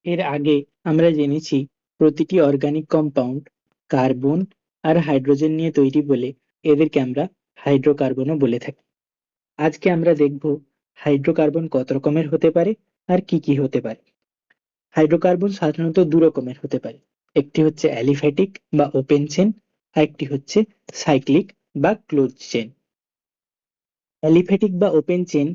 এর আগে আমরা জেনেছি প্রতিটি অর্গানিক কম্পাউন্ড কার্বন আর হাইড্রোজেন নিয়ে তৈরি বলে এদেরকে আমরা হাইড্রোকার্বনও বলে থাকি। আজকে আমরা দেখব হাইড্রোকার্বন কত রকমের হতে পারে আর কি কি হতে পারে। হাইড্রোকার্বন সাধারণত দু রকমের হতে পারে, একটি হচ্ছে অ্যালিফ্যাটিক বা ওপেন চেন, আর একটি হচ্ছে সাইক্লিক বা ক্লোজ চেন। অ্যালিফ্যাটিক বা ওপেন চেন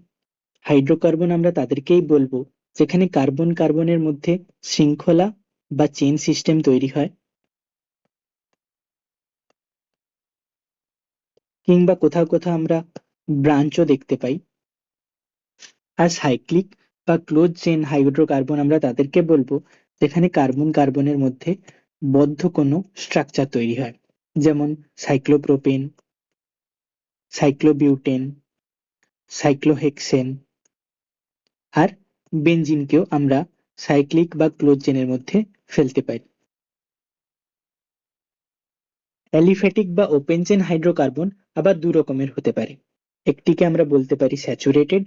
হাইড্রোকার্বন আমরা তাদেরকেই বলবো যেখানে কার্বন কার্বনের মধ্যে শৃঙ্খলা বা চেন সিস্টেম তৈরি হয়, কিংবা কোথাও কোথাও আমরা ব্রাঞ্চও দেখতে পাই। আর সাইক্লিক বা ক্লোজ চেন হাইড্রোকার্বন আমরা তাদেরকে বলবো যেখানে কার্বন কার্বনের মধ্যে বদ্ধ কোনো স্ট্রাকচার তৈরি হয়, যেমন সাইক্লোপ্রোপেন, সাইক্লোবিউটেন, সাইক্লোহেক্সেন আর বেনজিনকেও আমরা সাইক্লিক বা ক্লোজ চেনের মধ্যে ফেলতে পারি। অ্যালিফ্যাটিক বা ওপেন চেন হাইড্রোকার্বন আবার দু রকমের হতে পারে, একটিকে আমরা বলতে পারি স্যাচুরেটেড,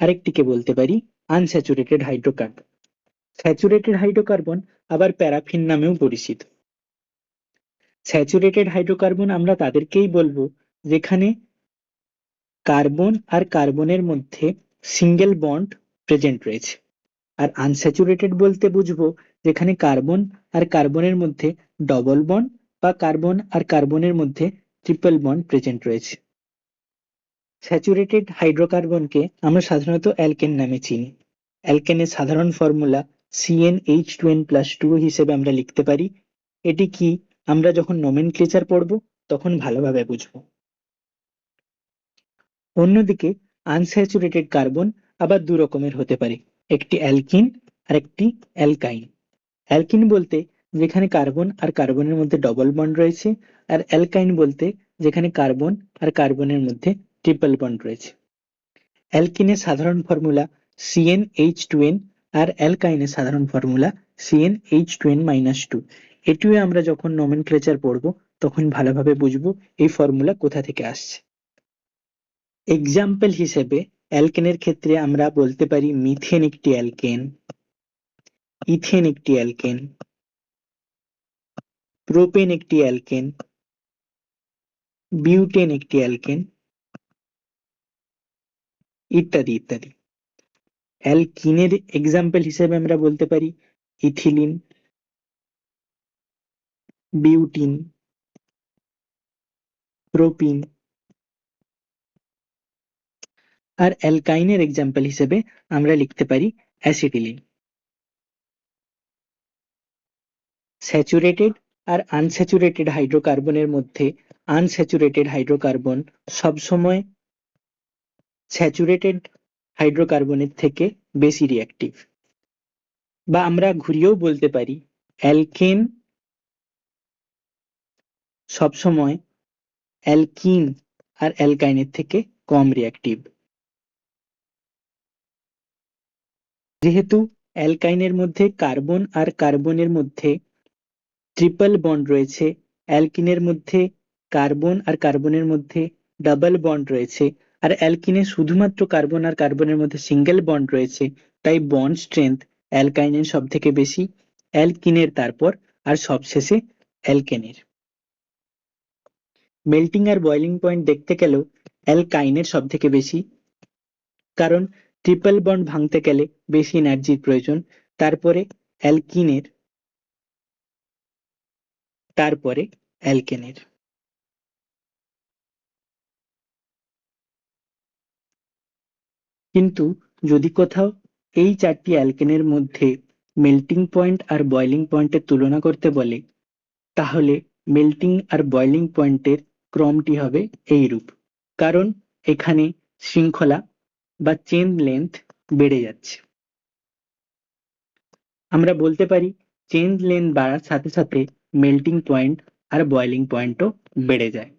আরেকটিকে বলতে পারি আনস্যাচুরেটেড হাইড্রোকার্বন। স্যাচুরেটেড হাইড্রোকার্বন আবার প্যারাফিন নামেও পরিচিত। স্যাচুরেটেড হাইড্রোকার্বন আমরা তাদেরকেই বলবো যেখানে কার্বন আর কার্বনের মধ্যে সিঙ্গেল বন্ড প্রেজেন্ট রয়েছে। আর আনস্যাচুরেটেড বলতে বুঝবো যেখানে কার্বন আর কার্বনের মধ্যে ডবল বন্ড বা কার্বন আর কার্বনের মধ্যে ট্রিপল বন্ড প্রেজেন্ট রয়েছে। স্যাচুরেটেড হাইড্রোকার্বনকে আমরা সাধারণত অ্যালকেন নামে চিনি। অ্যালকেনের সাধারণ ফর্মুলা CnH2n+2 হিসেবে আমরা লিখতে পারি। এটি কি আমরা যখন নোমেনক্লেচার পড়ব তখন ভালোভাবে বুঝবো। অন্যদিকে আনস্যাচুরেটেড কার্বন আবার দু রকমের হতে পারে, একটি অ্যালকিন আর একটি অ্যালকাইন। অ্যালকিন বলতে যেখানে কার্বন আর কার্বনের মধ্যে ডবল বন্ড রয়েছে, আর অ্যালকাইন বলতে যেখানে কার্বন আর কার্বনের মধ্যে ট্রিপল বন্ড রয়েছে। অ্যালকিনের সাধারণ ফর্মুলা CnH2n আর অ্যালকাইনের সাধারণ ফর্মুলা CnH2n-2। এটিও আমরা যখন নোমেনক্লেচার পড়বো তখন ভালোভাবে বুঝবো এই ফর্মুলা কোথা থেকে আসছে। এক্সাম্পল হিসেবে অ্যালকেনের ক্ষেত্রে আমরা বলতে পারি মিথেন একটি অ্যালকেন, ইথেন একটি অ্যালকেন, প্রোপেন একটি অ্যালকেন, বিউটেন একটি অ্যালকেন, ইত্যাদি ইত্যাদি। অ্যালকিনের এক্সাম্পল হিসেবে আমরা বলতে পারি ইথিলিন, বিউটিন, প্রোপিন। আর অ্যালকাইনের এক্সাম্পল হিসেবে আমরা লিখতে পারি অ্যাসিটিলিন। স্যাচুরেটেড আর আনস্যাচুরেটেড হাইড্রোকার্বনের মধ্যে আনস্যাচুরেটেড হাইড্রোকার্বন সবসময় স্যাচুরেটেড হাইড্রোকার্বনের থেকে বেশি রিঅ্যাক্টিভ, বা আমরা ঘুরিয়েও বলতে পারি অ্যালকেন সবসময় অ্যালকিন আর অ্যালকাইনের থেকে কম রিঅ্যাক্টিভ। যেহেতু অ্যালকাইনের মধ্যে কার্বন আর কার্বনের মধ্যে ট্রিপল বন্ড রয়েছে, অ্যালকিনের মধ্যে কার্বন আর কার্বনের মধ্যে ডাবল বন্ড রয়েছে, আর অ্যালকিনে শুধুমাত্র কার্বন আর কার্বনের মধ্যে সিঙ্গেল বন্ড রয়েছে, তাই বন্ড স্ট্রেংথ অ্যালকাইনের সব থেকে বেশি, অ্যালকিনের তারপর, আর সবশেষে অ্যালকেনের। মেল্টিং আর বয়লিং পয়েন্ট দেখতে গেলেও অ্যালকাইনের সব থেকে বেশি, কারণ ট্রিপল বন্ড ভাঙতে গেলে বেশি এনার্জির প্রয়োজন, তারপরে অ্যালকিনের, তারপরে অ্যালকেনের। কিন্তু যদি কোথাও এই চারটি অ্যালকেনের মধ্যে মেল্টিং পয়েন্ট আর বয়লিং পয়েন্টের তুলনা করতে বলে, তাহলে মেল্টিং আর বয়লিং পয়েন্টের ক্রমটি হবে এইরূপ, কারণ এখানে শৃঙ্খলা বা চেন লেন্থ বেড়ে যাচ্ছে। আমরা বলতে পারি চেন লেন্থ বাড়ার সাথে সাথে মেল্টিং পয়েন্ট আর বয়লিং পয়েন্টও বেড়ে যায়।